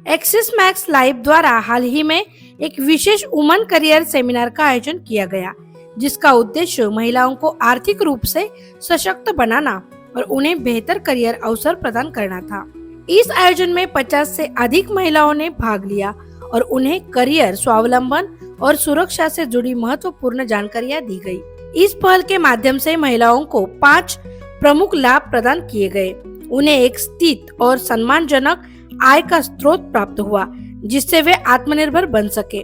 Axis max live द्वारा हाल ही में एक विशेष वुमन करियर सेमिनार का आयोजन किया गया, जिसका उद्देश्य महिलाओं को आर्थिक रूप से सशक्त बनाना और उन्हें बेहतर करियर अवसर प्रदान करना था। इस आयोजन में 50 से अधिक महिलाओं ने भाग लिया और उन्हें करियर, स्वावलंबन और सुरक्षा से जुड़ी महत्वपूर्ण जानकारियां दी गई। इस पहल के माध्यम से महिलाओं को 5 प्रमुख लाभ प्रदान किए गए। उन्हें एक स्थित और सम्मानजनक आय का स्रोत प्राप्त हुआ, जिससे वे आत्मनिर्भर बन सके।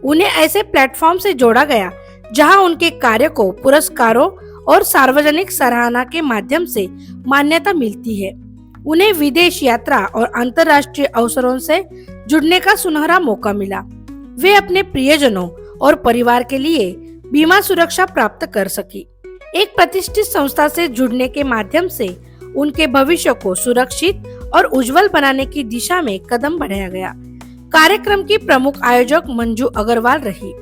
उन्हें ऐसे प्लेटफॉर्म से जोड़ा गया जहां उनके कार्य को पुरस्कारों और सार्वजनिक सराहना के माध्यम से मान्यता मिलती है। उन्हें विदेश यात्रा और अंतर्राष्ट्रीय अवसरों से जुड़ने का सुनहरा मौका मिला। वे अपने प्रियजनों और परिवार के लिए बीमा सुरक्षा प्राप्त कर सकी। एक प्रतिष्ठित संस्था से जुड़ने के माध्यम से उनके भविष्य को सुरक्षित और उज्जवल बनाने की दिशा में कदम बढ़ाया गया। कार्यक्रम की प्रमुख आयोजक मंजू अग्रवाल रही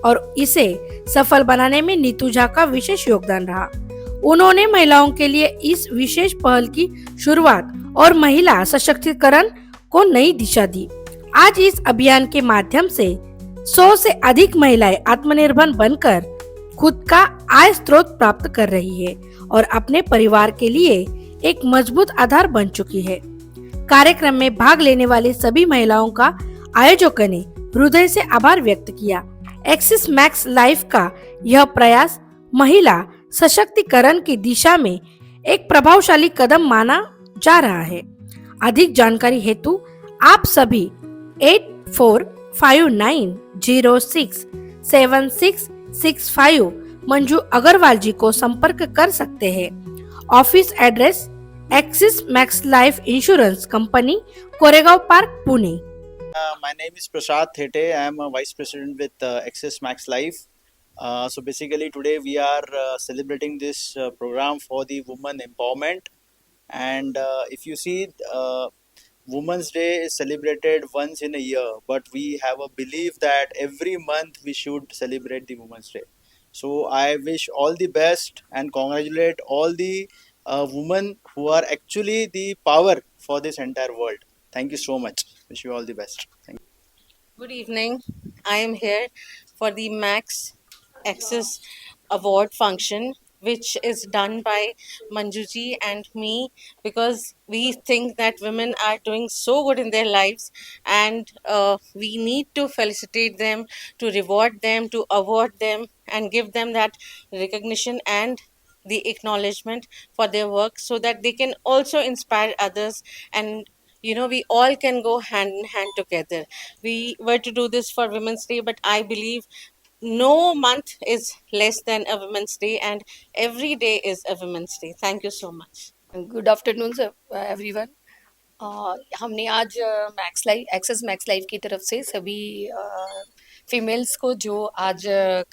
और इसे सफल बनाने में नीतू झा का विशेष योगदान रहा। उन्होंने महिलाओं के लिए इस विशेष पहल की शुरुआत और महिला सशक्तिकरण को नई दिशा दी। आज इस अभियान के माध्यम से 100 से अधिक महिलाएं आत्मनिर्भर बनकर खुद का आय स्रोत प्राप्त कर रही है और अपने परिवार के लिए एक मजबूत आधार बन चुकी है। कार्यक्रम में भाग लेने वाली सभी महिलाओं का आयोजकों ने हृदय से आभार व्यक्त किया। एक्सिस मैक्स लाइफ का यह प्रयास महिला सशक्तिकरण की दिशा में एक प्रभावशाली कदम माना जा रहा है। अधिक जानकारी हेतु आप सभी 8459067665 मंजू अग्रवाल जी को संपर्क कर सकते हैं। Office address axis max life insurance company, Koregaon park, Pune. My name is Prasad Thete. I am a Vice President with Axis Max Life. So basically today we are celebrating this program for the women empowerment. And if you see, Women's Day is celebrated once in a year, but we have a belief that every month we should celebrate the Women's Day. So I wish all the best and congratulate all the women who are actually the power for this entire world. Thank you so much. Wish you all the best. Thank you. Good evening. I am here for the Max Access Award function, which is done by Manjuji and me, because we think that women are doing so good in their lives, and we need to felicitate them, to reward them, to award them, and give them that recognition and the acknowledgement for their work, so that they can also inspire others, and we all can go hand in hand together. We were to do this for Women's Day, but I believe no month is less than a Women's Day, and every day is a Women's Day. Thank you so much. Good afternoon everyone. हमने आज Max Life, Axis Max Life की तरफ से सभी females को जो आज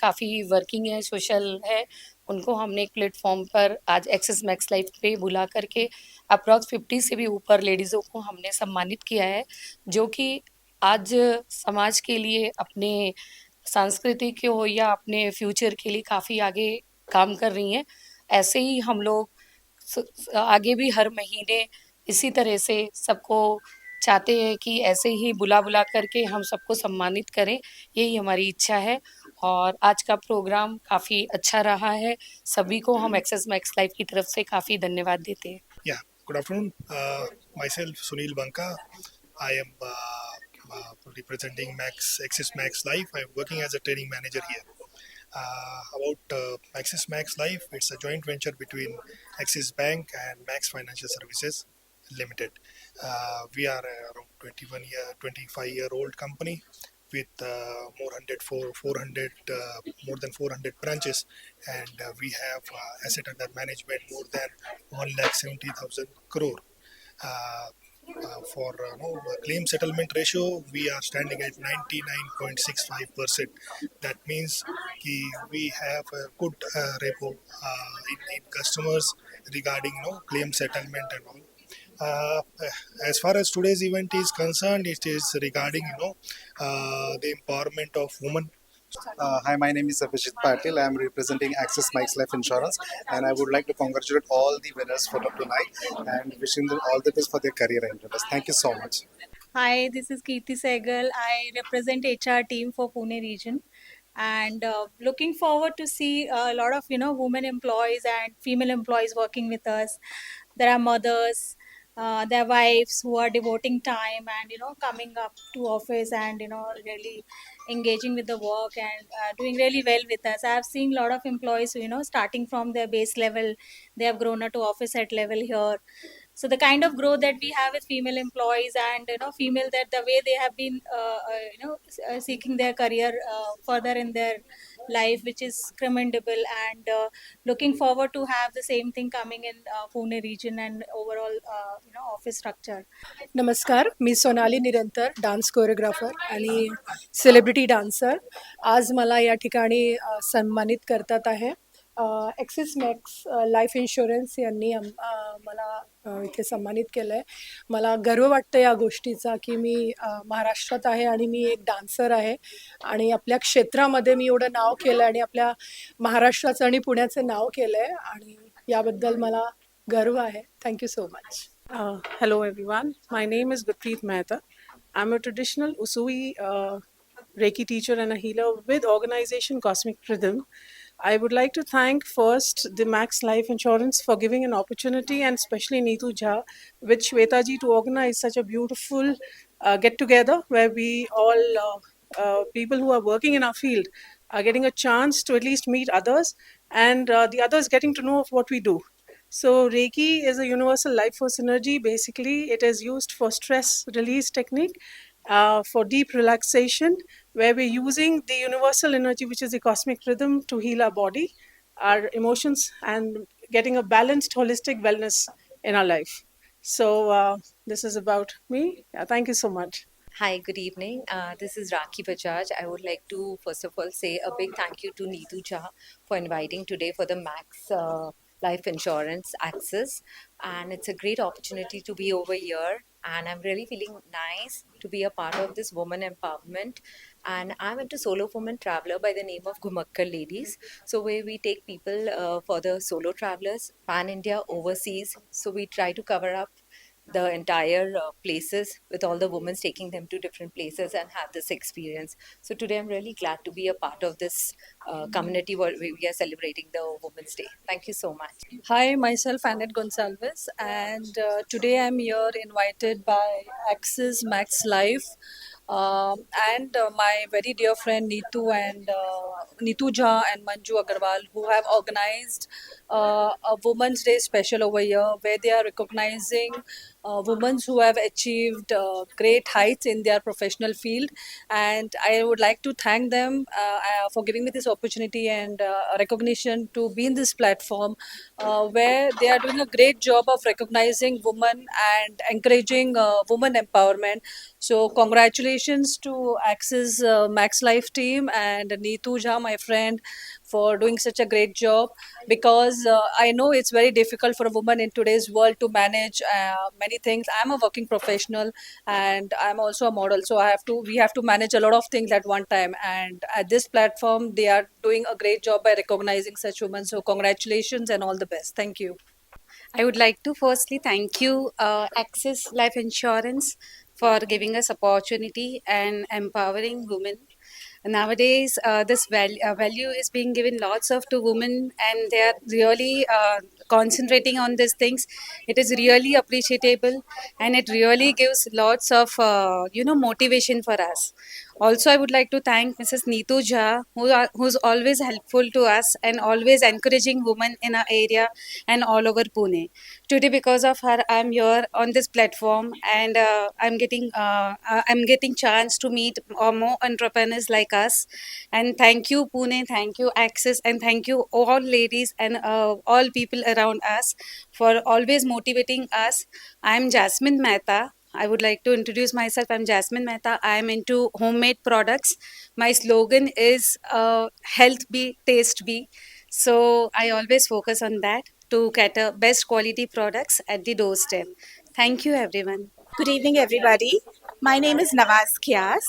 काफ़ी वर्किंग है, सोशल है, उनको हमने एक प्लेटफॉर्म पर आज एक्सेस मैक्स लाइफ पे बुला करके अप्रॉक्स 50 से भी ऊपर लेडीज़ों को हमने सम्मानित किया है, जो कि आज समाज के लिए, अपने संस्कृति के हो या अपने फ्यूचर के लिए काफ़ी आगे काम कर रही हैं। ऐसे ही हम लोग आगे भी हर महीने इसी तरह से सबको चाहते हैं कि ऐसे ही बुला बुला करके हम सबको सम्मानित करें, यही हमारी इच्छा है। और आज का प्रोग्राम काफ़ी अच्छा रहा है। सभी को हम एक्सेस मैक्स लाइफ की तरफ से काफ़ी धन्यवाद देते हैं। Yeah, good afternoon. Myself Sunil Banka. I am representing Axis Max Life. I am working as a training manager here. About Axis Max Life, it's a joint venture between Axis Bank and Max Financial Services Limited. We are around 25-year-old company with more than 400 branches, and we have asset under management more than 1,70,000 crore. For claim settlement ratio, we are standing at 99.65%. That means we have a good repo in customers regarding claim settlement and all. As far as today's event is concerned, it is regarding the empowerment of women. Hi, my name is Abhijit Patil. I am representing Axis Max Life Insurance, and I would like to congratulate all the winners for tonight and wishing them all the best for their career endeavors. Thank you so much. Hi, this is Kirti Sehgal. I represent HR team for Pune region, and looking forward to see a lot of women employees and female employees working with us. There are mothers, their wives who are devoting time and coming up to office and really engaging with the work and doing really well with us. I have seen a lot of employees who starting from their base level, they have grown up to office at level here. So the kind of growth that we have with female employees and female, that the way they have been seeking their career further in their life, which is commendable, and looking forward to have the same thing coming in Pune region and overall office structure. नमस्कार, मी सोनाली निरंतर, dance choreographer आणि celebrity dancer. आज मला या ठिकाणी सन्मानित करतात आहे. ॲक्सिस मॅक्स लाईफ इन्शुरन्स यांनी मला इथे सन्मानित केलं आहे. मला गर्व वाटतं या गोष्टीचा, की मी महाराष्ट्रात आहे आणि मी एक डान्सर आहे आणि आपल्या क्षेत्रामध्ये मी एवढं नाव केलं आणि आपल्या महाराष्ट्राचं आणि पुण्याचं नाव केलं आहे आणि याबद्दल मला गर्व आहे. Thank you so much. Hello everyone, my name is Gurpreet Mehta. I'm a traditional Usui Reiki teacher and a healer with organization Cosmic Rhythm. I would like to thank first the Max Life Insurance for giving an opportunity, and especially Neetu Jha with Shweta ji to organize such a beautiful get together where we all people who are working in our field are getting a chance to at least meet others, and the others getting to know of what we do. So Reiki is a universal life force energy. Basically, it is used for stress release technique, for deep relaxation, where we're using the universal energy, which is the cosmic rhythm, to heal our body, our emotions, and getting a balanced, holistic wellness in our life. So this is about me. Thank you so much. Hi, good evening. This is Rakhi Bajaj. I would like to first of all say a big thank you to Neetu Jha for inviting today for the Max Life Insurance Access. And it's a great opportunity to be over here. And I'm really feeling nice to be a part of this woman empowerment. And I'm into solo woman traveler by the name of Gumakkar Ladies. So where we take people for the solo travelers, pan India, overseas. So we try to cover up the entire places with all the women, taking them to different places and have this experience. So today I'm really glad to be a part of this community where we are celebrating the Women's Day. Thank you so much. Hi, myself Annette Gonsalves, and today I'm here invited by Axis Max Life, and my very dear friend Neetu Jha and Manju Agarwal, who have organized a Women's Day special over here, where they are recognizing women who have achieved great heights in their professional field. And I would like to thank them for giving me this opportunity and recognition to be in this platform, where they are doing a great job of recognizing women and encouraging women empowerment. So congratulations to Axis Max Life team and Neetu Jha, my friend, for doing such a great job, because I know it's very difficult for a woman in today's world to manage many things. I'm a working professional and I'm also a model, so we have to manage a lot of things at one time, and at this platform they are doing a great job by recognizing such women. So congratulations and all the best. Thank you. I would like to firstly thank you, Axis Life Insurance, for giving us opportunity and empowering women. Nowadays, this value is being given lots of to women, and they are really concentrating on these things. It is really appreciable, and it really gives lots of motivation for us. Also, I would like to thank Mrs. Neetu Jha, who's always helpful to us and always encouraging women in our area and all over Pune. Today, because of her, I'm here on this platform, and I'm getting chance to meet more entrepreneurs like us. And thank you, Pune, thank you, Access, and thank you all ladies and all people around us for always motivating us. I'm Jasmine Mehta. I would like to introduce myself. I'm Jasmine Mehta. I'm into homemade products. My slogan is health be, taste be. So I always focus on that to cater best quality products at the doorstep. Thank you, everyone. Good evening, everybody. My name is Nawaz Kias.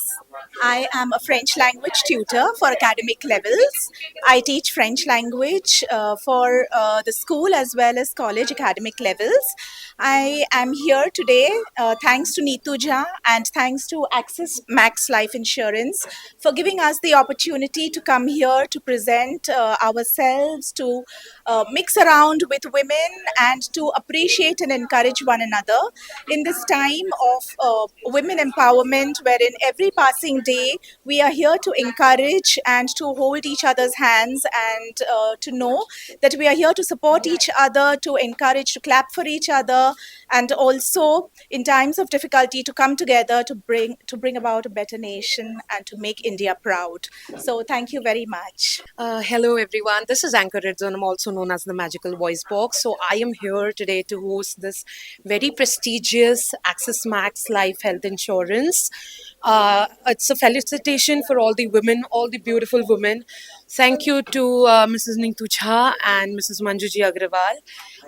I am a French language tutor for academic levels. I teach French language for the school as well as college academic levels. I am here today thanks to Neetu Jha and thanks to Axis Max Life Insurance for giving us the opportunity to come here to present ourselves, to mix around with women and to appreciate and encourage one another in this time of women empowerment, wherein every passing day we are here to encourage and to hold each other's hands and to know that we are here to support each other, to encourage, to clap for each other, and also in times of difficulty to come together to bring about a better nation and to make India proud. So thank you very much. Hello everyone, this is Anchor Red Zone. I'm also known as the Magical Voice Box. So I am here today to host this very prestigious Axis Max Life Health Insurance. It's a felicitation for all the women, all the beautiful women. Thank you to Mrs. Neetu Jha and Mrs. Manjuji Agrawal.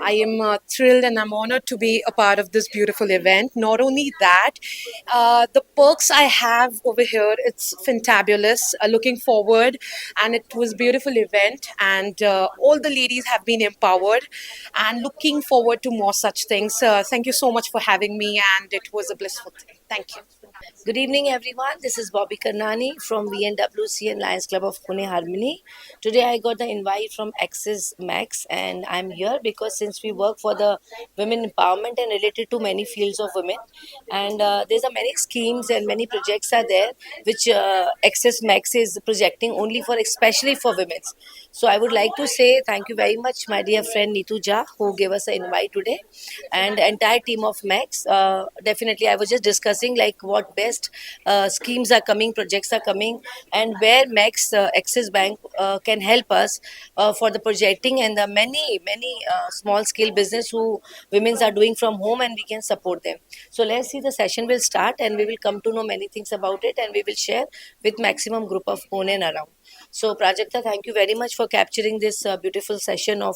I am thrilled and I'm honored to be a part of this beautiful event. Not only that, the perks I have over here, it's fantabulous. Looking forward, and it was a beautiful event, and all the ladies have been empowered, and looking forward to more such things. Thank you so much for having me, and it was a blissful thing. Thank you. Good evening, everyone. This is Bobby Karnani from VNWC and Lions Club of Pune Harmony. Today, I got the invite from Axis Max, and I'm here because since we work for the women empowerment and related to many fields of women, and there's a many schemes and many projects are there which Axis Max is projecting only for especially for women. So I would like to say thank you very much, my dear friend Neetu Jha, who gave us an invite today, and the entire team of Max. Definitely, I was just discussing like what best schemes are coming, projects are coming, and where Max Axis Bank can help us for the projecting and the many small scale business who women's are doing from home, and we can support them. So let's see, the session will start and we will come to know many things about it, and we will share with maximum group of Pune and around. So Prajakta, thank you very much for capturing this beautiful session of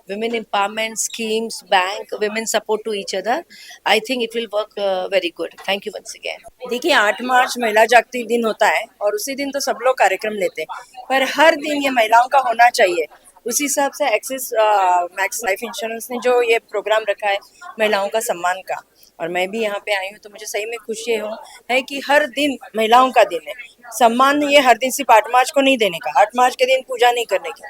women empowerment schemes, bank, women support to each other. I think it will work very good. Thank you once again. देखिए 8 मार्च महिला जागृति दिन होता है और उसी दिन तो सब लोग कार्यक्रम लेते हैं, पर हर दिन ये महिलाओं का होना चाहिए। उसी हिसाब से एक्सिस मैक्स लाइफ इंश्योरेंस ने जो ये प्रोग्राम रखा है महिलाओं का सम्मान का, और मैं भी यहाँ पे आई हूँ तो मुझे सही में खुशी है कि हर दिन महिलाओं का दिन है। सम्मान ये हर दिन सिर्फ 8 मार्च को नहीं देने का, 8 मार्च के दिन पूजा नहीं करने की,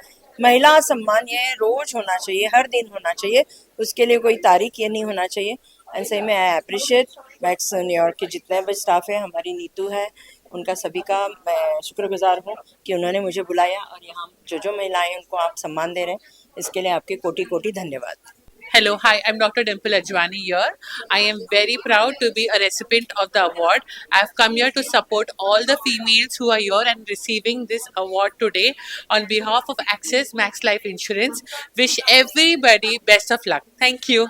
महिला सम्मान ये रोज होना चाहिए, हर दिन होना चाहिए, उसके लिए कोई तारीख ये नहीं होना चाहिए। एंड सही में आई अप्रिशिएट मैक्स न्यूयॉर्क के जितने भी स्टाफ है, हमारी नीतू है, उनका सभी का मैं शुक्रगुजार हूँ कि उन्होंने मुझे बुलाया और यहाँ जो महिलाएं उनको आप सम्मान दे रहे हैं, इसके लिए आपके कोटि कोटि धन्यवाद। Hello, hi, I'm Dr. Dimple Ajwani here. I am very proud to be a recipient of the award. I've come here to support all the females who are here and receiving this award today on behalf of Axis Max Life Insurance. Wish everybody best of luck. Thank you.